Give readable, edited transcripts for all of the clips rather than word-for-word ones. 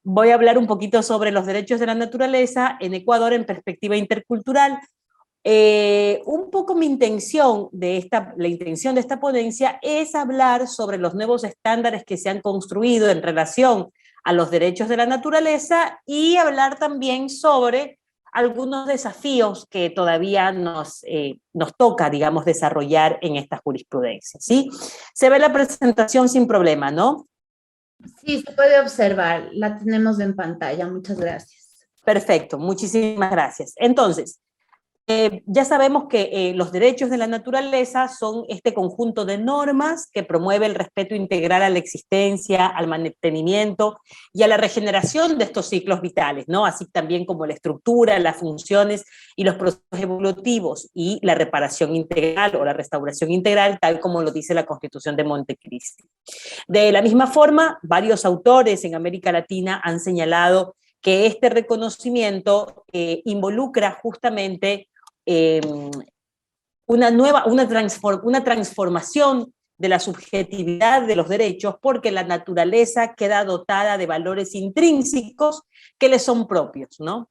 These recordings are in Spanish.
voy a hablar un poquito sobre los derechos de la naturaleza en Ecuador en perspectiva intercultural. Un poco mi intención la intención de esta ponencia es hablar sobre los nuevos estándares que se han construido en relación a los derechos de la naturaleza y hablar también sobre algunos desafíos que todavía nos toca, digamos, desarrollar en esta jurisprudencia, ¿sí? Se ve la presentación sin problema, ¿no? Sí, se puede observar, la tenemos en pantalla, muchas gracias. Perfecto, muchísimas gracias. Entonces, ya sabemos que los derechos de la naturaleza son este conjunto de normas que promueve el respeto integral a la existencia, al mantenimiento y a la regeneración de estos ciclos vitales, ¿no? Así también como la estructura, las funciones y los procesos evolutivos y la reparación integral o la restauración integral, tal como lo dice la Constitución de Montecristi. De la misma forma, varios autores en América Latina han señalado que este reconocimiento involucra justamente una transformación de la subjetividad de los derechos, porque la naturaleza queda dotada de valores intrínsecos que le son propios, ¿no?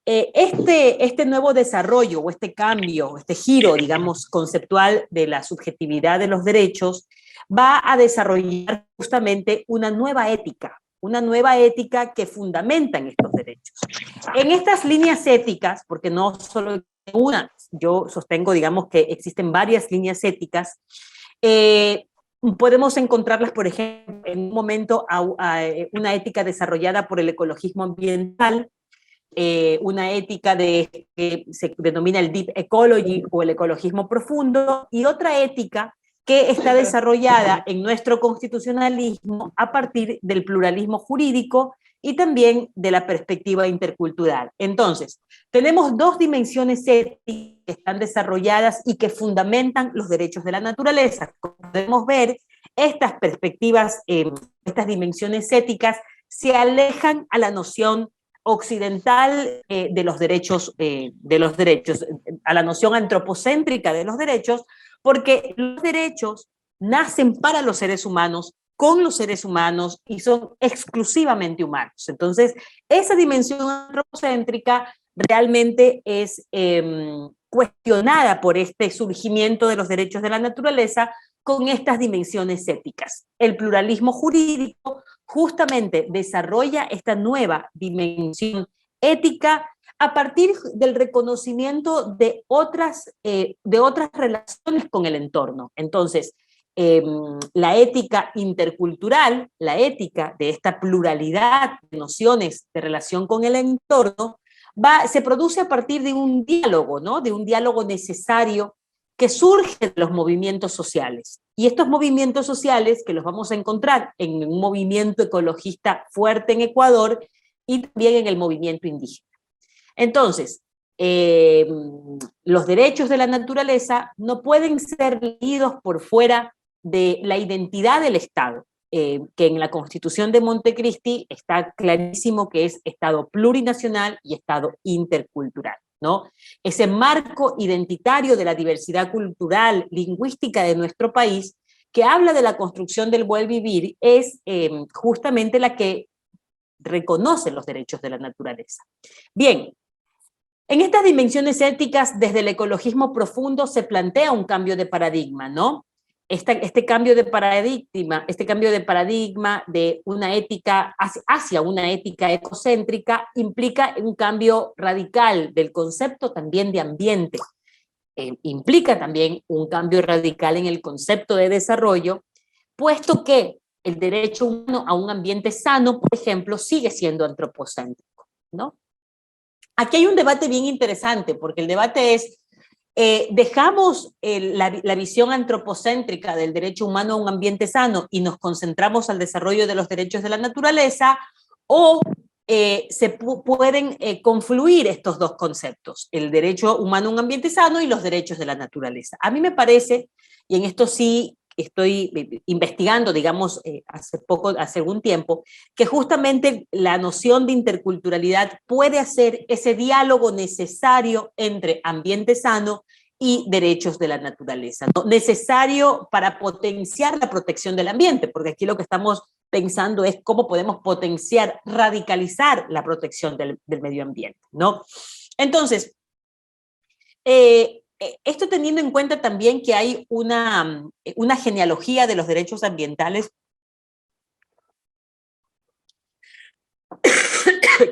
Este nuevo desarrollo o este cambio, este giro, digamos, conceptual de la subjetividad de los derechos, va a desarrollar justamente una nueva ética que fundamenta en estos derechos. En estas líneas éticas, porque no solo una, yo sostengo, digamos, que existen varias líneas éticas, podemos encontrarlas, por ejemplo, en un momento a una ética desarrollada por el ecologismo ambiental, una ética que se denomina el deep ecology o el ecologismo profundo, y otra ética que está desarrollada en nuestro constitucionalismo a partir del pluralismo jurídico y también de la perspectiva intercultural. Entonces, tenemos dos dimensiones éticas que están desarrolladas y que fundamentan los derechos de la naturaleza. Como podemos ver, estas perspectivas, estas dimensiones éticas se alejan a la noción occidental de los derechos, a la noción antropocéntrica de los derechos, porque los derechos nacen para los seres humanos, con los seres humanos y son exclusivamente humanos. Entonces, esa dimensión antropocéntrica realmente es cuestionada por este surgimiento de los derechos de la naturaleza con estas dimensiones éticas. El pluralismo jurídico justamente desarrolla esta nueva dimensión ética a partir del reconocimiento de otras relaciones con el entorno. Entonces, la ética intercultural, la ética de esta pluralidad de nociones de relación con el entorno, se produce a partir de un diálogo, ¿no? De un diálogo necesario que surge de los movimientos sociales. Y estos movimientos sociales, que los vamos a encontrar en un movimiento ecologista fuerte en Ecuador y también en el movimiento indígena. Entonces, los derechos de la naturaleza no pueden ser leídos por fuera de la identidad del Estado, que en la Constitución de Montecristi está clarísimo que es Estado plurinacional y Estado intercultural, ¿no? Ese marco identitario de la diversidad cultural, lingüística de nuestro país, que habla de la construcción del buen vivir, es justamente la que reconoce los derechos de la naturaleza. Bien, en estas dimensiones éticas, desde el ecologismo profundo se plantea un cambio de paradigma, ¿no? Este cambio de paradigma de una ética hacia una ética ecocéntrica implica un cambio radical del concepto también de ambiente. Implica también un cambio radical en el concepto de desarrollo, puesto que el derecho humano a un ambiente sano, por ejemplo, sigue siendo antropocéntrico, ¿no? Aquí hay un debate bien interesante, porque el debate es, dejamos la visión antropocéntrica del derecho humano a un ambiente sano y nos concentramos al desarrollo de los derechos de la naturaleza, o pueden confluir estos dos conceptos, el derecho humano a un ambiente sano y los derechos de la naturaleza. A mí me parece, y en esto sí estoy investigando, digamos, hace algún tiempo, que justamente la noción de interculturalidad puede hacer ese diálogo necesario entre ambiente sano y derechos de la naturaleza, ¿no? Necesario para potenciar la protección del ambiente, porque aquí lo que estamos pensando es cómo podemos potenciar, radicalizar la protección del medio ambiente, ¿no? Entonces, esto teniendo en cuenta también que hay una genealogía de los derechos ambientales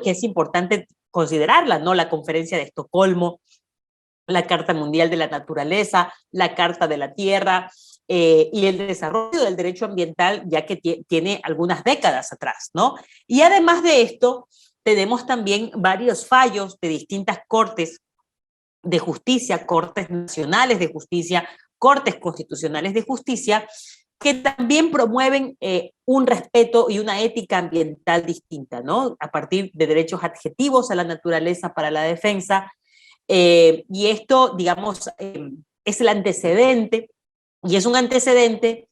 que es importante considerarla, ¿no? La Conferencia de Estocolmo, la Carta Mundial de la Naturaleza, la Carta de la Tierra, y el desarrollo del derecho ambiental ya que tiene algunas décadas atrás, ¿no? Y además de esto, tenemos también varios fallos de distintas cortes de justicia, cortes nacionales de justicia, cortes constitucionales de justicia, que también promueven un respeto y una ética ambiental distinta, ¿no? A partir de derechos adjetivos a la naturaleza para la defensa, y esto, digamos, es el antecedente, y es un antecedente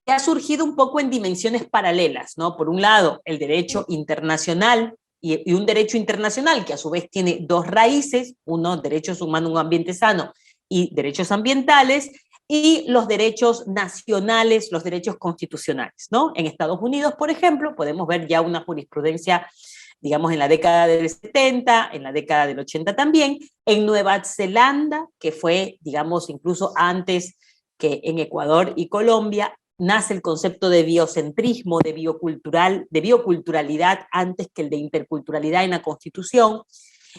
que ha surgido un poco en dimensiones paralelas, ¿no? Por un lado, el derecho internacional, y un derecho internacional que a su vez tiene dos raíces, uno, derechos humanos, un ambiente sano, y derechos ambientales, y los derechos nacionales, los derechos constitucionales, ¿no? En Estados Unidos, por ejemplo, podemos ver ya una jurisprudencia, digamos, en la década del 70, en la década del 80 también, en Nueva Zelanda, que fue, digamos, incluso antes que en Ecuador y Colombia, nace el concepto de biocentrismo, de bioculturalidad antes que el de interculturalidad en la Constitución,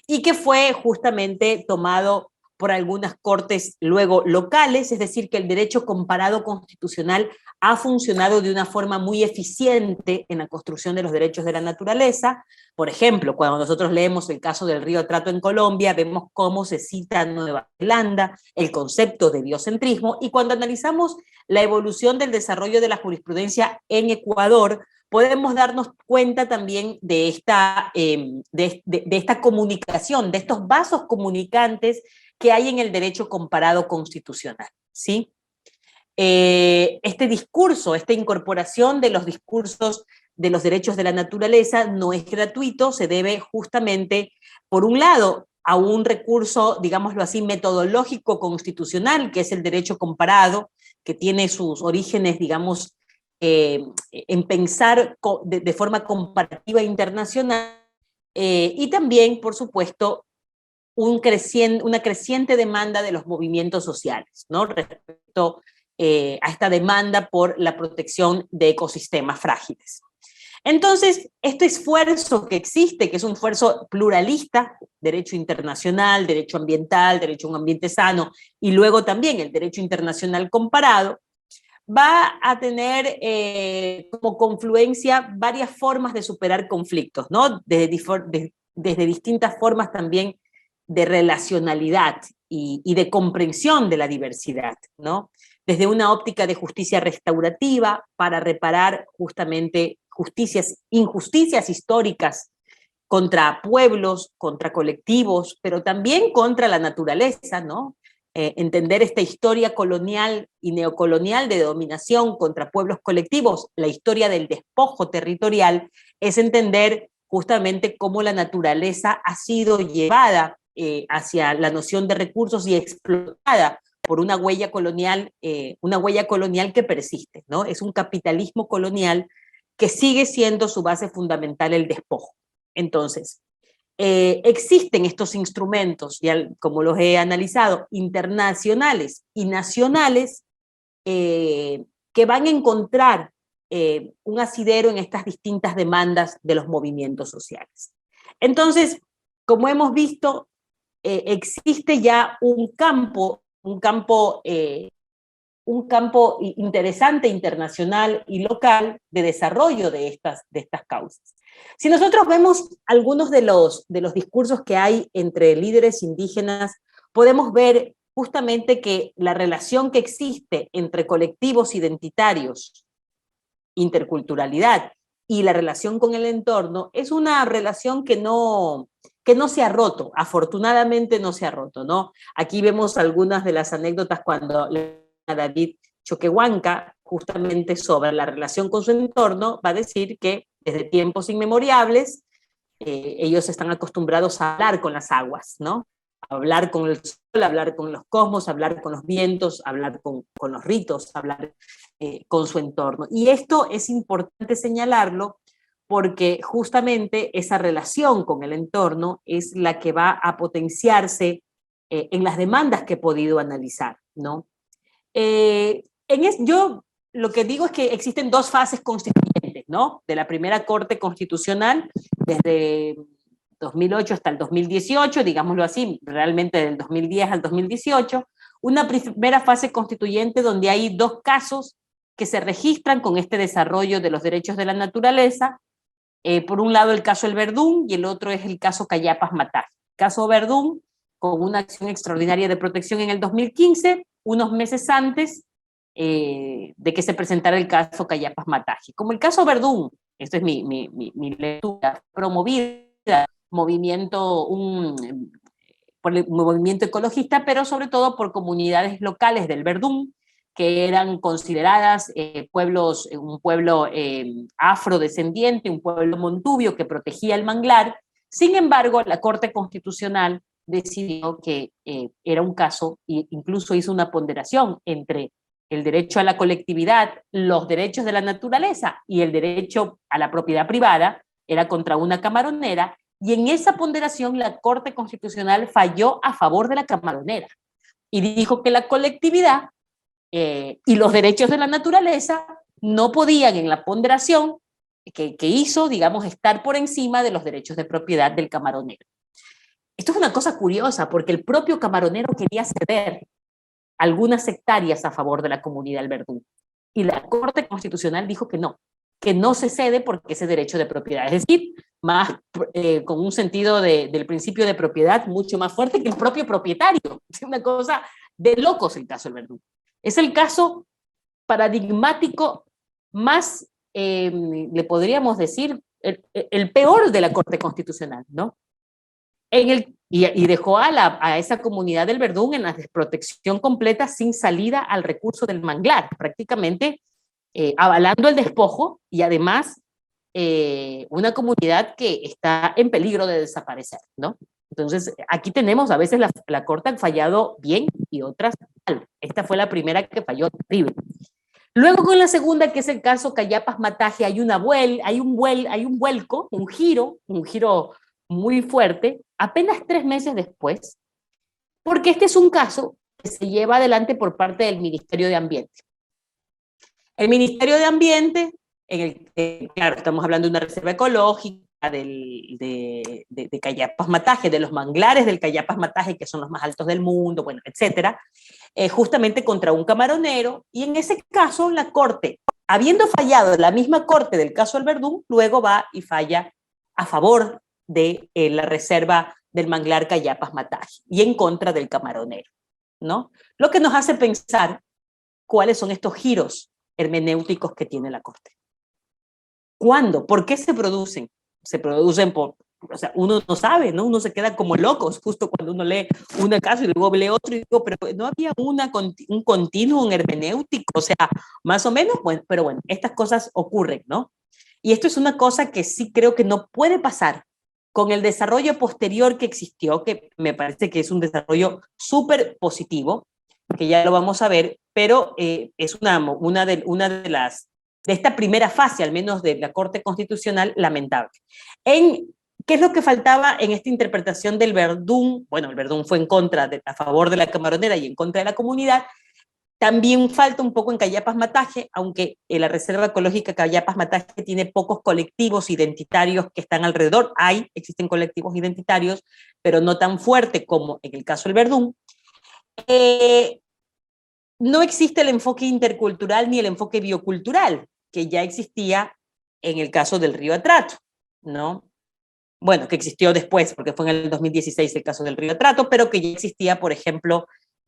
y que fue justamente tomado por algunas cortes luego locales, es decir, que el derecho comparado constitucional ha funcionado de una forma muy eficiente en la construcción de los derechos de la naturaleza. Por ejemplo, cuando nosotros leemos el caso del río Trato en Colombia, vemos cómo se cita en Nueva Zelanda el concepto de biocentrismo, y cuando analizamos la evolución del desarrollo de la jurisprudencia en Ecuador, podemos darnos cuenta también de esta comunicación, de estos vasos comunicantes que hay en el derecho comparado constitucional, ¿sí? Este discurso, esta incorporación de los discursos de los derechos de la naturaleza no es gratuito, se debe justamente, por un lado, a un recurso, digámoslo así, metodológico constitucional, que es el derecho comparado, que tiene sus orígenes, digamos, en pensar de forma comparativa internacional, y también, por supuesto, una creciente demanda de los movimientos sociales, ¿no? Respecto a esta demanda por la protección de ecosistemas frágiles. Entonces, este esfuerzo que existe, que es un esfuerzo pluralista, derecho internacional, derecho ambiental, derecho a un ambiente sano, y luego también el derecho internacional comparado, va a tener como confluencia varias formas de superar conflictos, ¿no? Desde distintas formas también de relacionalidad y de comprensión de la diversidad, ¿no? Desde una óptica de justicia restaurativa para reparar justamente injusticias históricas contra pueblos, contra colectivos, pero también contra la naturaleza, ¿no? Entender esta historia colonial y neocolonial de dominación contra pueblos colectivos, la historia del despojo territorial, es entender justamente cómo la naturaleza ha sido llevada hacia la noción de recursos y explotada por una huella colonial que persiste, ¿no? Es un capitalismo colonial que sigue siendo su base fundamental el despojo. Entonces, existen estos instrumentos, ya como los he analizado, internacionales y nacionales, que van a encontrar un asidero en estas distintas demandas de los movimientos sociales. Entonces, como hemos visto, existe ya un campo interesante internacional y local de desarrollo de estas causas. Si nosotros vemos algunos de los discursos que hay entre líderes indígenas, podemos ver justamente que la relación que existe entre colectivos identitarios, interculturalidad y la relación con el entorno es una relación que no se ha roto, afortunadamente no se ha roto, ¿no? Aquí vemos algunas de las anécdotas cuando David Choquehuanca, justamente sobre la relación con su entorno, va a decir que desde tiempos inmemorables ellos están acostumbrados a hablar con las aguas, ¿no? hablar con el sol, hablar con los cosmos, hablar con los vientos, hablar con los ritos, hablar con su entorno. Y esto es importante señalarlo porque justamente esa relación con el entorno es la que va a potenciarse en las demandas que he podido analizar, ¿no? Yo lo que digo es que existen dos fases constituyentes, ¿no? De la primera Corte Constitucional, desde 2008 hasta el 2018, digámoslo así, realmente del 2010 al 2018, una primera fase constituyente donde hay dos casos que se registran con este desarrollo de los derechos de la naturaleza. Por un lado el caso El Verdún y el otro es el caso Cayapas-Mataje. Caso Verdún, con una acción extraordinaria de protección en el 2015, unos meses antes de que se presentara el caso Cayapas-Mataje. Como el caso Verdún, esta es mi lectura, promovida por el movimiento ecologista, pero sobre todo por comunidades locales del Verdún, que eran consideradas un pueblo afrodescendiente, un pueblo montubio que protegía el manglar. Sin embargo, la Corte Constitucional decidió que era un caso, e incluso hizo una ponderación entre el derecho a la colectividad, los derechos de la naturaleza y el derecho a la propiedad privada, era contra una camaronera, y en esa ponderación la Corte Constitucional falló a favor de la camaronera y dijo que la colectividad y los derechos de la naturaleza no podían en la ponderación que hizo, digamos, estar por encima de los derechos de propiedad del camaronero. Esto es una cosa curiosa porque el propio camaronero quería ceder algunas hectáreas a favor de la comunidad del Verdún y la Corte Constitucional dijo que no se cede porque ese derecho de propiedad, es decir, más con un sentido del principio de propiedad mucho más fuerte que el propio propietario. Es una cosa de locos el caso del Verdún. Es el caso paradigmático más, le podríamos decir, el peor de la Corte Constitucional, ¿no? Y dejó a esa comunidad del Verdún en la desprotección completa sin salida al recurso del manglar, prácticamente avalando el despojo y además una comunidad que está en peligro de desaparecer, ¿no? Entonces, aquí tenemos, a veces la Corte ha fallado bien y otras mal. Esta fue la primera que falló terrible. Luego con la segunda, que es el caso Cayapas-Mataje, hay un vuelco, un giro muy fuerte, apenas 3 meses después, porque este es un caso que se lleva adelante por parte del Ministerio de Ambiente. El Ministerio de Ambiente, claro, estamos hablando de una reserva ecológica de Cayapas-Mataje, de los manglares del Cayapas-Mataje, que son los más altos del mundo, bueno, etcétera, justamente contra un camaronero, y en ese caso la Corte, habiendo fallado la misma Corte del caso del Verdún, luego va y falla a favor de la reserva del manglar Cayapas-Mataje y en contra del camaronero, ¿no? Lo que nos hace pensar cuáles son estos giros hermenéuticos que tiene la Corte. ¿Cuándo? ¿Por qué se producen? Se producen o sea, uno no sabe, ¿no? Uno se queda como locos justo cuando uno lee un caso y luego lee otro y digo, pero no había un continuo hermenéutico, o sea, más o menos, bueno, pero bueno, estas cosas ocurren, ¿no? Y esto es una cosa que sí creo que no puede pasar con el desarrollo posterior que existió, que me parece que es un desarrollo súper positivo, que ya lo vamos a ver, pero es una de esta primera fase, al menos de la Corte Constitucional, lamentable. ¿Qué es lo que faltaba en esta interpretación del Verdún? Bueno, el Verdún fue a favor de la camaronera y en contra de la comunidad. También falta un poco en Cayapas-Mataje, aunque la Reserva Ecológica Cayapas-Mataje tiene pocos colectivos identitarios que están alrededor. Existen colectivos identitarios, pero no tan fuerte como en el caso del Verdún. No existe el enfoque intercultural ni el enfoque biocultural, que ya existía en el caso del río Atrato, ¿no? Bueno, que existió después, porque fue en el 2016 el caso del río Atrato, pero que ya existía, por ejemplo,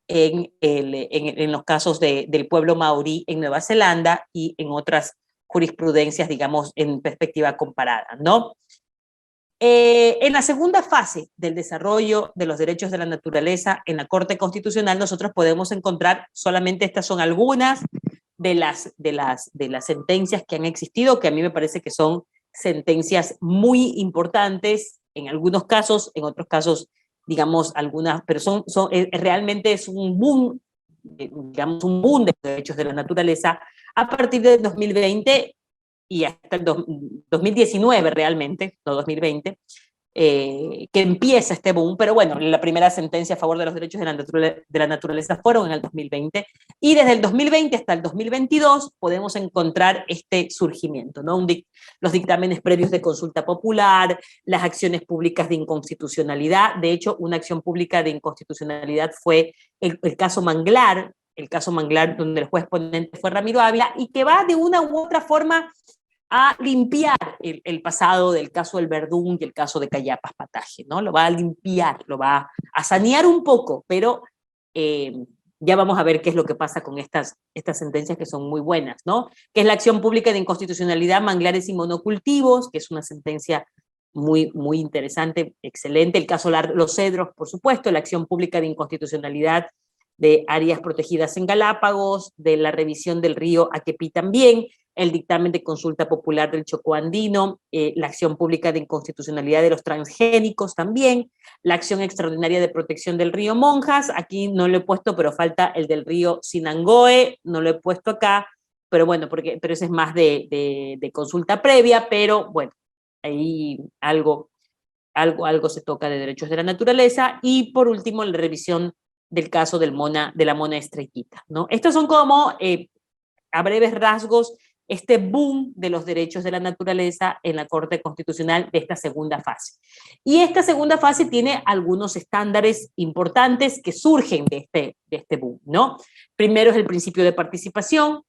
en los casos del pueblo maorí en Nueva Zelanda y en otras jurisprudencias, digamos, en perspectiva comparada, ¿no? En la segunda fase del desarrollo de los derechos de la naturaleza en la Corte Constitucional, nosotros podemos encontrar, solamente estas son algunas de las sentencias que han existido, que a mí me parece que son sentencias muy importantes, en algunos casos, en otros casos digamos, algunas, pero realmente es un boom, digamos, un boom de derechos de la naturaleza a partir del 2020 y hasta el 2019 realmente, no 2020, que empieza este boom, pero bueno, la primera sentencia a favor de los derechos de la naturaleza fueron en el 2020, y desde el 2020 hasta el 2022 podemos encontrar este surgimiento, ¿no? Los dictámenes previos de consulta popular, las acciones públicas de inconstitucionalidad. De hecho, una acción pública de inconstitucionalidad fue el caso Manglar, donde el juez ponente fue Ramiro Ávila, y que va de una u otra forma a limpiar el pasado del caso del Verdún y el caso de Cayapas Pataje, ¿no? Lo va a limpiar, lo va a sanear un poco, pero ya vamos a ver qué es lo que pasa con estas sentencias que son muy buenas, ¿no? Que es la acción pública de inconstitucionalidad, manglares y monocultivos, que es una sentencia muy, muy interesante, excelente. El caso Los Cedros, por supuesto, la acción pública de inconstitucionalidad de áreas protegidas en Galápagos, de la revisión del río Aquepí también, el dictamen de consulta popular del Chocó Andino, la acción pública de inconstitucionalidad de los transgénicos también, la acción extraordinaria de protección del río Monjas, aquí no lo he puesto, pero falta el del río Sinangoe, no lo he puesto acá, pero bueno, pero ese es más de consulta previa, pero bueno, ahí algo se toca de derechos de la naturaleza, y por último la revisión del caso de la mona estrellita, ¿no? Estos son como, a breves rasgos, este boom de los derechos de la naturaleza en la Corte Constitucional de esta segunda fase. Y esta segunda fase tiene algunos estándares importantes que surgen de este boom, ¿no? Primero es el principio de participación.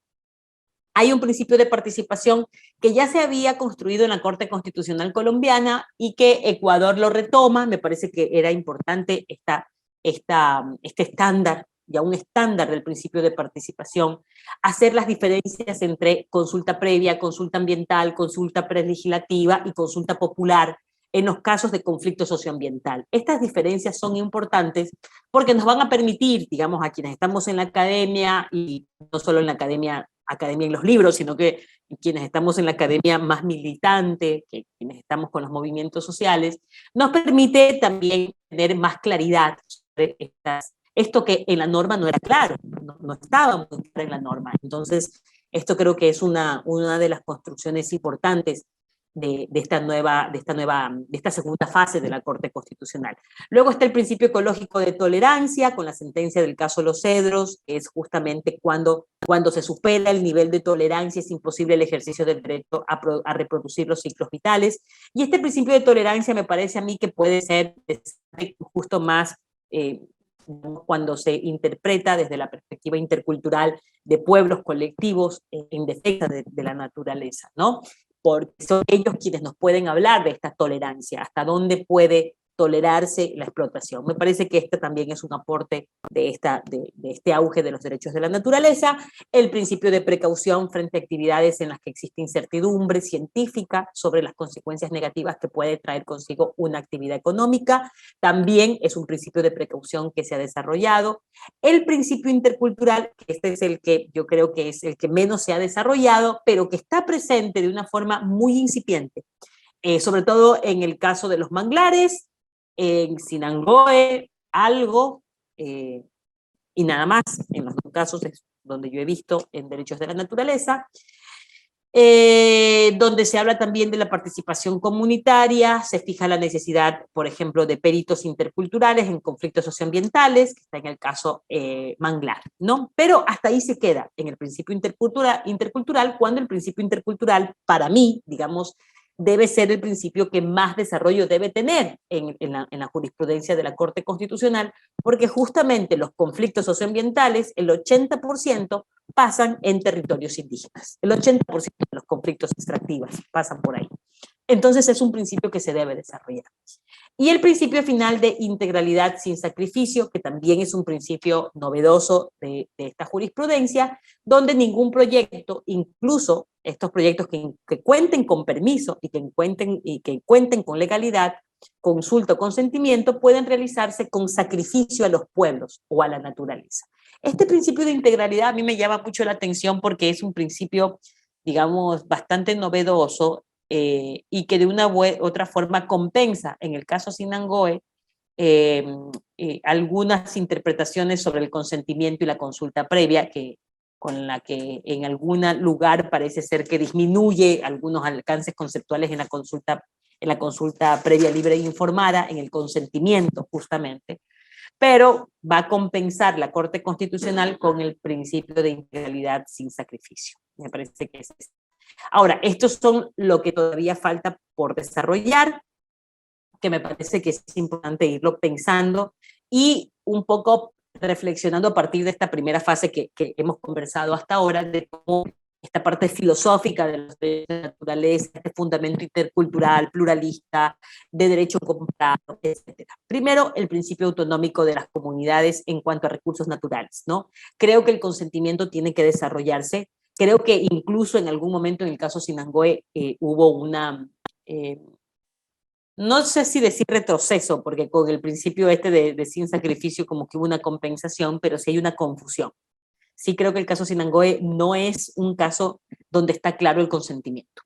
Hay un principio de participación que ya se había construido en la Corte Constitucional colombiana y que Ecuador lo retoma. Me parece que era importante este estándar, ya un estándar del principio de participación, hacer las diferencias entre consulta previa, consulta ambiental, consulta prelegislativa y consulta popular en los casos de conflicto socioambiental. Estas diferencias son importantes porque nos van a permitir, digamos, a quienes estamos en la academia, y no solo en la academia en los libros, sino que quienes estamos en la academia más militante, que quienes estamos con los movimientos sociales, nos permite también tener más claridad sobre esto que en la norma no era claro, no estaba muy claro en la norma. Entonces, esto creo que es una de las construcciones importantes de esta segunda fase de la Corte Constitucional. Luego está el principio ecológico de tolerancia, con la sentencia del caso Los Cedros, que es justamente cuando se supera el nivel de tolerancia es imposible el ejercicio del derecho a reproducir los ciclos vitales. Y este principio de tolerancia me parece a mí que puede ser justo más cuando se interpreta desde la perspectiva intercultural de pueblos colectivos en defensa de la naturaleza, ¿no? Porque son ellos quienes nos pueden hablar de esta tolerancia, hasta dónde puede tolerarse la explotación. Me parece que este también es un aporte de este auge de los derechos de la naturaleza. El principio de precaución frente a actividades en las que existe incertidumbre científica sobre las consecuencias negativas que puede traer consigo una actividad económica, también es un principio de precaución que se ha desarrollado. El principio intercultural, que este es el que yo creo que es el que menos se ha desarrollado, pero que está presente de una forma muy incipiente, sobre todo en el caso de los manglares, en Sinangoe, algo, y nada más, en los dos casos es donde yo he visto en derechos de la naturaleza, donde se habla también de la participación comunitaria, se fija la necesidad, por ejemplo, de peritos interculturales en conflictos socioambientales, que está en el caso Manglar, ¿no? Pero hasta ahí se queda en el principio intercultural, cuando el principio intercultural, para mí, digamos, debe ser el principio que más desarrollo debe tener en la jurisprudencia de la Corte Constitucional, porque justamente los conflictos socioambientales, el 80% pasan en territorios indígenas. El 80% de los conflictos extractivos pasan por ahí. Entonces es un principio que se debe desarrollar. Y el principio final de integralidad sin sacrificio, que también es un principio novedoso de esta jurisprudencia, donde ningún proyecto, incluso estos proyectos que cuenten con permiso y que cuenten con legalidad, consulta o consentimiento, pueden realizarse con sacrificio a los pueblos o a la naturaleza. Este principio de integralidad a mí me llama mucho la atención porque es un principio, digamos, bastante novedoso, y que de una otra forma compensa, en el caso Sinangoe, algunas interpretaciones sobre el consentimiento y la consulta previa, con la que en algún lugar parece ser que disminuye algunos alcances conceptuales en la consulta previa libre e informada, en el consentimiento justamente, pero va a compensar la Corte Constitucional con el principio de integralidad sin sacrificio. Me parece que es eso. Ahora, estos son lo que todavía falta por desarrollar, que me parece que es importante irlo pensando y un poco reflexionando a partir de esta primera fase que hemos conversado hasta ahora, de cómo esta parte filosófica de los derechos de la naturaleza, este fundamento intercultural, pluralista, de derecho comparado, etc. Primero, el principio autonómico de las comunidades en cuanto a recursos naturales, ¿no? Creo que el consentimiento tiene que desarrollarse. Creo que incluso en algún momento en el caso Sinangoe hubo una... no sé si decir retroceso, porque con el principio de sin sacrificio como que hubo una compensación, pero sí hay una confusión. Sí creo que el caso Sinangoe no es un caso donde está claro el consentimiento.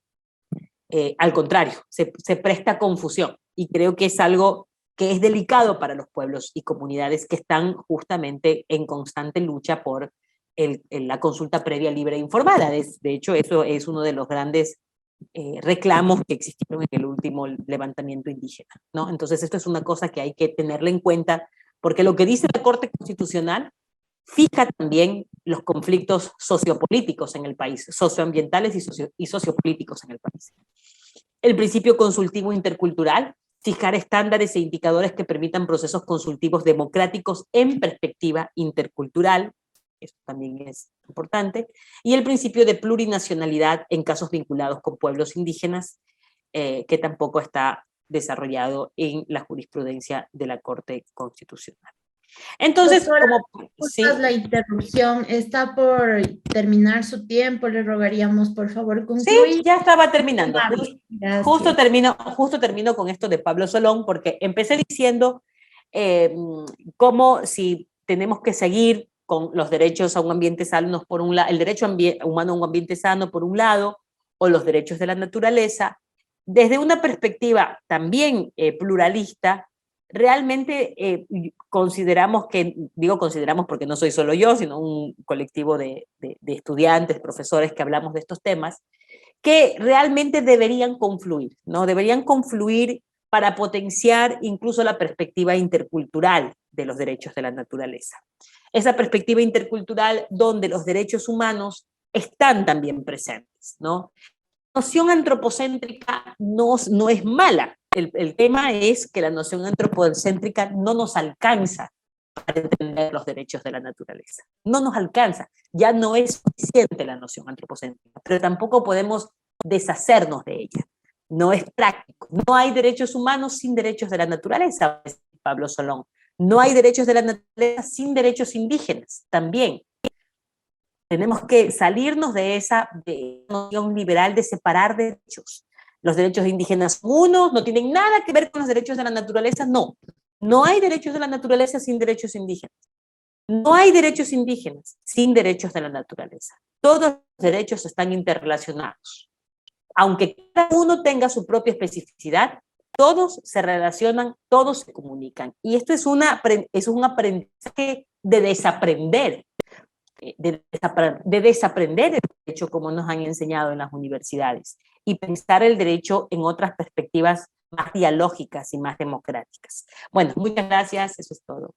Al contrario, se presta confusión y creo que es algo que es delicado para los pueblos y comunidades que están justamente en constante lucha por la consulta previa libre e informada. De hecho, eso es uno de los grandes reclamos que existieron en el último levantamiento indígena, ¿no? Entonces esto es una cosa que hay que tenerla en cuenta, porque lo que dice la Corte Constitucional fija también los conflictos sociopolíticos en el país, socioambientales y sociopolíticos en el país. El principio consultivo intercultural, fijar estándares e indicadores que permitan procesos consultivos democráticos en perspectiva intercultural, eso también es importante, y el principio de plurinacionalidad en casos vinculados con pueblos indígenas, que tampoco está desarrollado en la jurisprudencia de la Corte Constitucional. Entonces, Doctora, sí, la interrupción, está por terminar su tiempo, le rogaríamos por favor sí, concluir. ya estaba terminando. Gracias. Justo termino con esto de Pablo Solón, porque empecé diciendo cómo si tenemos que seguir con los derechos a un ambiente sano por un lado, el derecho humano a un ambiente sano por un lado, o los derechos de la naturaleza, desde una perspectiva también pluralista. Realmente consideramos digo consideramos porque no soy solo yo, sino un colectivo de estudiantes, profesores que hablamos de estos temas, que realmente deberían confluir, ¿no? Deberían confluir para potenciar incluso la perspectiva intercultural de los derechos de la naturaleza. Esa perspectiva intercultural donde los derechos humanos están también presentes, ¿no? La noción antropocéntrica no es mala. El tema es que la noción antropocéntrica no nos alcanza para entender los derechos de la naturaleza. No nos alcanza. Ya no es suficiente la noción antropocéntrica, pero tampoco podemos deshacernos de ella. No es práctico. No hay derechos humanos sin derechos de la naturaleza, Pablo Solón. No hay derechos de la naturaleza sin derechos indígenas, también. Tenemos que salirnos de esa noción liberal de separar derechos. Los derechos indígenas son unos, no tienen nada que ver con los derechos de la naturaleza, no. No hay derechos de la naturaleza sin derechos indígenas. No hay derechos indígenas sin derechos de la naturaleza. Todos los derechos están interrelacionados. Aunque cada uno tenga su propia especificidad, todos se relacionan, todos se comunican. Y esto es un aprendizaje de desaprender, de desaprender el derecho como nos han enseñado en las universidades y pensar el derecho en otras perspectivas más dialógicas y más democráticas. Bueno, muchas gracias, eso es todo.